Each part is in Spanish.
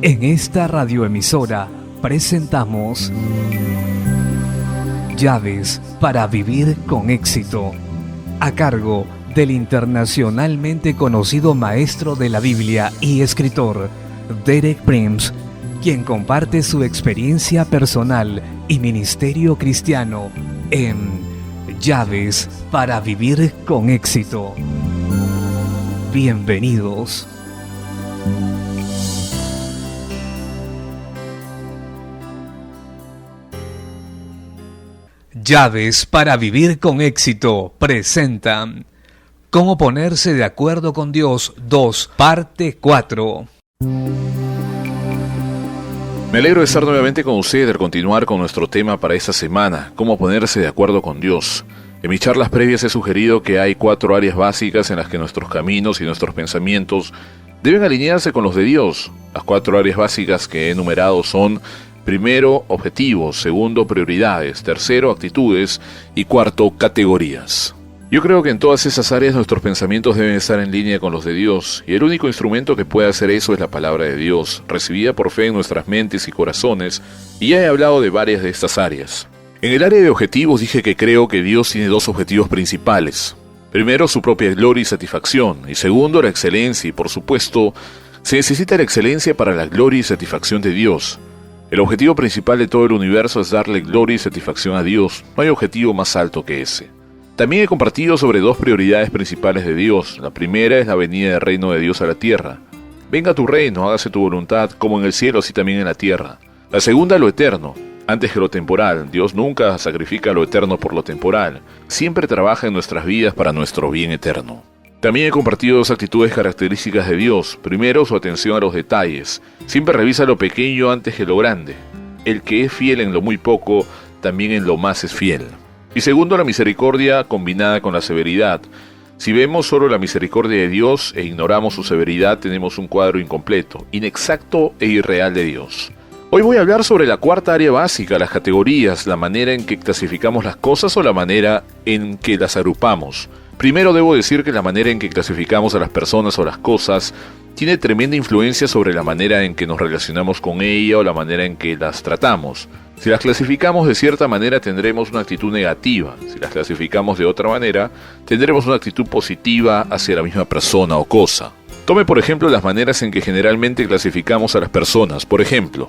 En esta radioemisora presentamos Llaves para vivir con éxito, a cargo del internacionalmente conocido maestro de la Biblia y escritor Derek Prince, quien comparte su experiencia personal y ministerio cristiano en Llaves para vivir con éxito. Bienvenidos. Llaves para vivir con éxito presentan Cómo ponerse de acuerdo con Dios 2, parte 4. Me alegro de estar nuevamente con ustedes, de continuar con nuestro tema para esta semana, cómo ponerse de acuerdo con Dios. En mis charlas previas he sugerido que hay 4 áreas básicas en las que nuestros caminos y nuestros pensamientos deben alinearse con los de Dios. Las 4 áreas básicas que he enumerado son: primero, objetivos; segundo, prioridades; tercero, actitudes; y cuarto, categorías. Yo creo que en todas esas áreas nuestros pensamientos deben estar en línea con los de Dios, y el único instrumento que puede hacer eso es la palabra de Dios, recibida por fe en nuestras mentes y corazones, y ya he hablado de varias de estas áreas. En el área de objetivos dije que creo que Dios tiene 2 objetivos principales. Primero, su propia gloria y satisfacción, y segundo, la excelencia, y por supuesto, se necesita la excelencia para la gloria y satisfacción de Dios. El objetivo principal de todo el universo es darle gloria y satisfacción a Dios. No hay objetivo más alto que ese. También he compartido sobre 2 prioridades principales de Dios. La primera es la venida del reino de Dios a la tierra. Venga tu reino, hágase tu voluntad, como en el cielo, así también en la tierra. La segunda, lo eterno, antes que lo temporal. Dios nunca sacrifica lo eterno por lo temporal. Siempre trabaja en nuestras vidas para nuestro bien eterno. También he compartido 2 actitudes características de Dios. Primero, su atención a los detalles. Siempre revisa lo pequeño antes que lo grande. El que es fiel en lo muy poco, también en lo más es fiel. Y segundo, la misericordia combinada con la severidad. Si vemos solo la misericordia de Dios e ignoramos su severidad, tenemos un cuadro incompleto, inexacto e irreal de Dios. Hoy voy a hablar sobre la 4ª área básica, las categorías, la manera en que clasificamos las cosas o la manera en que las agrupamos. Primero debo decir que la manera en que clasificamos a las personas o las cosas tiene tremenda influencia sobre la manera en que nos relacionamos con ella o la manera en que las tratamos. Si las clasificamos de cierta manera tendremos una actitud negativa. Si las clasificamos de otra manera, tendremos una actitud positiva hacia la misma persona o cosa. Tome por ejemplo las maneras en que generalmente clasificamos a las personas. Por ejemplo,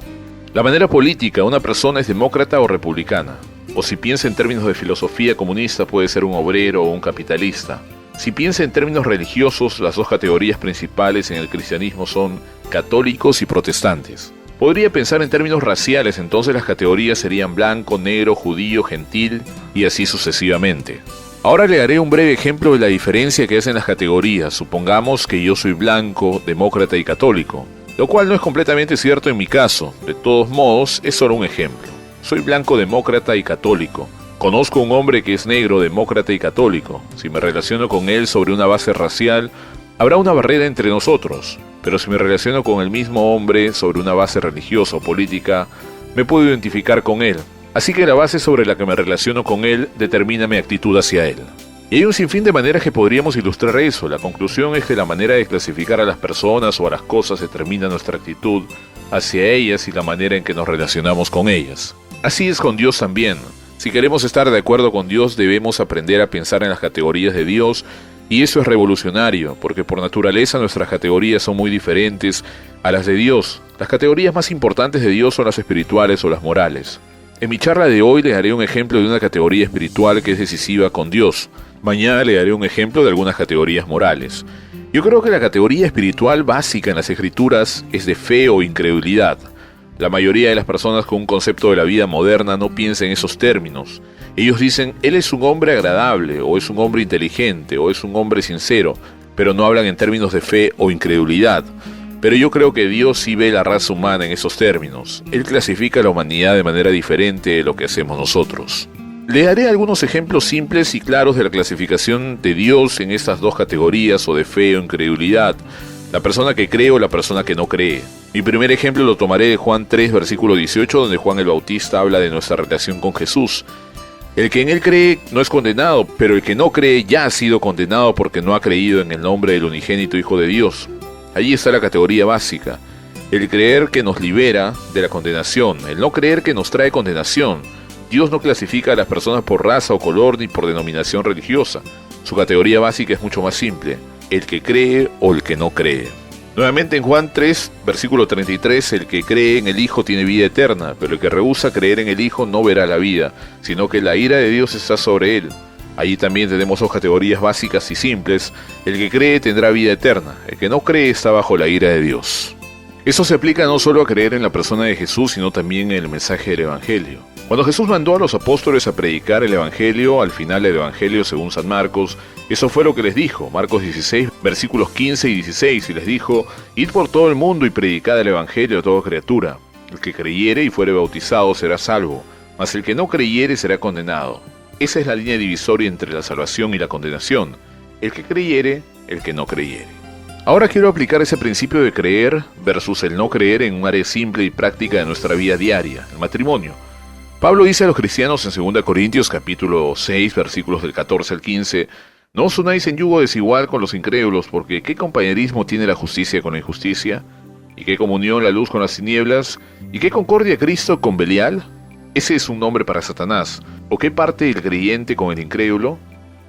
la manera política: una persona es demócrata o republicana. O si piensa en términos de filosofía comunista, puede ser un obrero o un capitalista. Si piensa en términos religiosos, las 2 categorías principales en el cristianismo son católicos y protestantes. Podría pensar en términos raciales, entonces las categorías serían blanco, negro, judío, gentil y así sucesivamente. Ahora le daré un breve ejemplo de la diferencia que hacen las categorías. Supongamos que yo soy blanco, demócrata y católico, lo cual no es completamente cierto en mi caso. De todos modos, es solo un ejemplo. Soy blanco, demócrata y católico. Conozco a un hombre que es negro, demócrata y católico. Si me relaciono con él sobre una base racial, habrá una barrera entre nosotros. Pero si me relaciono con el mismo hombre sobre una base religiosa o política, me puedo identificar con él. Así que la base sobre la que me relaciono con él determina mi actitud hacia él. Y hay un sinfín de maneras que podríamos ilustrar eso. La conclusión es que la manera de clasificar a las personas o a las cosas determina nuestra actitud hacia ellas y la manera en que nos relacionamos con ellas. Así es con Dios también. Si queremos estar de acuerdo con Dios, debemos aprender a pensar en las categorías de Dios, y eso es revolucionario, porque por naturaleza nuestras categorías son muy diferentes a las de Dios. Las categorías más importantes de Dios son las espirituales o las morales. En mi charla de hoy le daré un ejemplo de una categoría espiritual que es decisiva con Dios. Mañana le daré un ejemplo de algunas categorías morales. Yo creo que la categoría espiritual básica en las Escrituras es de fe o incredulidad. La mayoría de las personas con un concepto de la vida moderna no piensa en esos términos. Ellos dicen: él es un hombre agradable, o es un hombre inteligente, o es un hombre sincero, pero no hablan en términos de fe o incredulidad. Pero yo creo que Dios sí ve la raza humana en esos términos. Él clasifica a la humanidad de manera diferente de lo que hacemos nosotros. Le daré algunos ejemplos simples y claros de la clasificación de Dios en estas 2 categorías, o de fe o incredulidad: la persona que cree o la persona que no cree. Mi primer ejemplo lo tomaré de Juan 3, versículo 18, donde Juan el Bautista habla de nuestra relación con Jesús. El que en él cree no es condenado, pero el que no cree ya ha sido condenado porque no ha creído en el nombre del unigénito Hijo de Dios. Allí está la categoría básica. El creer que nos libera de la condenación, el no creer que nos trae condenación. Dios no clasifica a las personas por raza o color ni por denominación religiosa. Su categoría básica es mucho más simple: el que cree o el que no cree. Nuevamente en Juan 3, versículo 33, el que cree en el Hijo tiene vida eterna, pero el que rehúsa creer en el Hijo no verá la vida, sino que la ira de Dios está sobre él. Allí también tenemos dos categorías básicas y simples: el que cree tendrá vida eterna, el que no cree está bajo la ira de Dios. Eso se aplica no solo a creer en la persona de Jesús, sino también en el mensaje del Evangelio. Cuando Jesús mandó a los apóstoles a predicar el Evangelio, al final del Evangelio según San Marcos, eso fue lo que les dijo, Marcos 16, versículos 15 y 16, y les dijo: id por todo el mundo y predicad el Evangelio a toda criatura. El que creyere y fuere bautizado será salvo, mas el que no creyere será condenado. Esa es la línea divisoria entre la salvación y la condenación: el que creyere, el que no creyere. Ahora quiero aplicar ese principio de creer versus el no creer en un área simple y práctica de nuestra vida diaria, el matrimonio. Pablo dice a los cristianos en 2 Corintios capítulo 6, versículos del 14 al 15: no os unáis en yugo desigual con los incrédulos, porque ¿qué compañerismo tiene la justicia con la injusticia? ¿Y qué comunión la luz con las tinieblas? ¿Y qué concordia Cristo con Belial? Ese es un nombre para Satanás. ¿O qué parte el creyente con el incrédulo?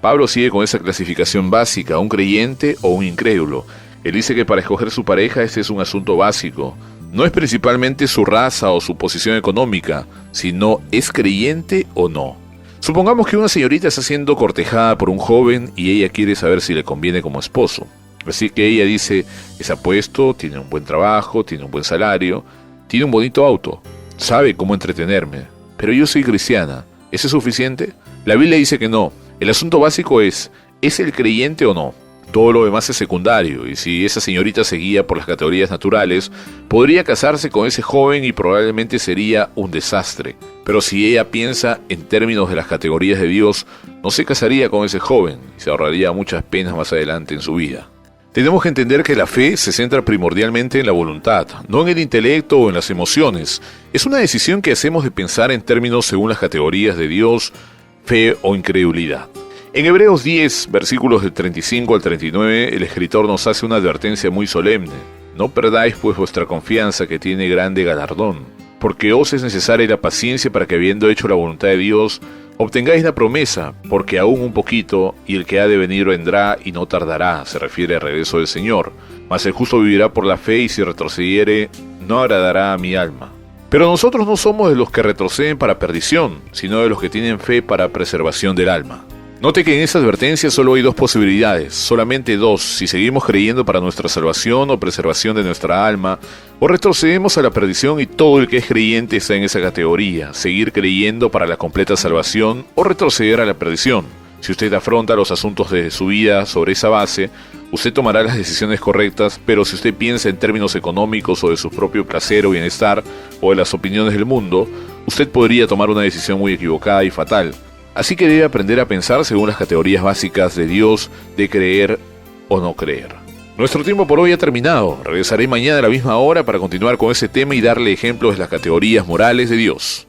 Pablo sigue con esa clasificación básica: un creyente o un incrédulo. Él dice que para escoger su pareja este es un asunto básico. No es principalmente su raza o su posición económica, sino ¿es creyente o no? Supongamos que una señorita está siendo cortejada por un joven y ella quiere saber si le conviene como esposo. Así que ella dice: es apuesto, tiene un buen trabajo, tiene un buen salario, tiene un bonito auto, sabe cómo entretenerme, pero yo soy cristiana. ¿Eso es suficiente? La Biblia dice que no. El asunto básico ¿es el creyente o no? Todo lo demás es secundario, y si esa señorita se guía por las categorías naturales, podría casarse con ese joven y probablemente sería un desastre. Pero si ella piensa en términos de las categorías de Dios, no se casaría con ese joven y se ahorraría muchas penas más adelante en su vida. Tenemos que entender que la fe se centra primordialmente en la voluntad, no en el intelecto o en las emociones. Es una decisión que hacemos de pensar en términos según las categorías de Dios, fe o incredulidad. En Hebreos 10, versículos del 35 al 39, el escritor nos hace una advertencia muy solemne: no perdáis pues vuestra confianza, que tiene grande galardón, porque os es necesaria la paciencia para que, habiendo hecho la voluntad de Dios, obtengáis la promesa, porque aún un poquito, y el que ha de venir vendrá y no tardará. Se refiere al regreso del Señor. Mas el justo vivirá por la fe, y si retrocediere, no agradará a mi alma. Pero nosotros no somos de los que retroceden para perdición, sino de los que tienen fe para preservación del alma. Note que en esta advertencia solo hay dos posibilidades, solamente dos: si seguimos creyendo para nuestra salvación o preservación de nuestra alma, o retrocedemos a la perdición, y todo el que es creyente está en esa categoría: seguir creyendo para la completa salvación o retroceder a la perdición. Si usted afronta los asuntos de su vida sobre esa base, usted tomará las decisiones correctas, pero si usted piensa en términos económicos o de su propio placer o bienestar, o de las opiniones del mundo, usted podría tomar una decisión muy equivocada y fatal. Así que debe aprender a pensar según las categorías básicas de Dios, de creer o no creer. Nuestro tiempo por hoy ha terminado. Regresaré mañana a la misma hora para continuar con ese tema y darle ejemplos de las categorías morales de Dios.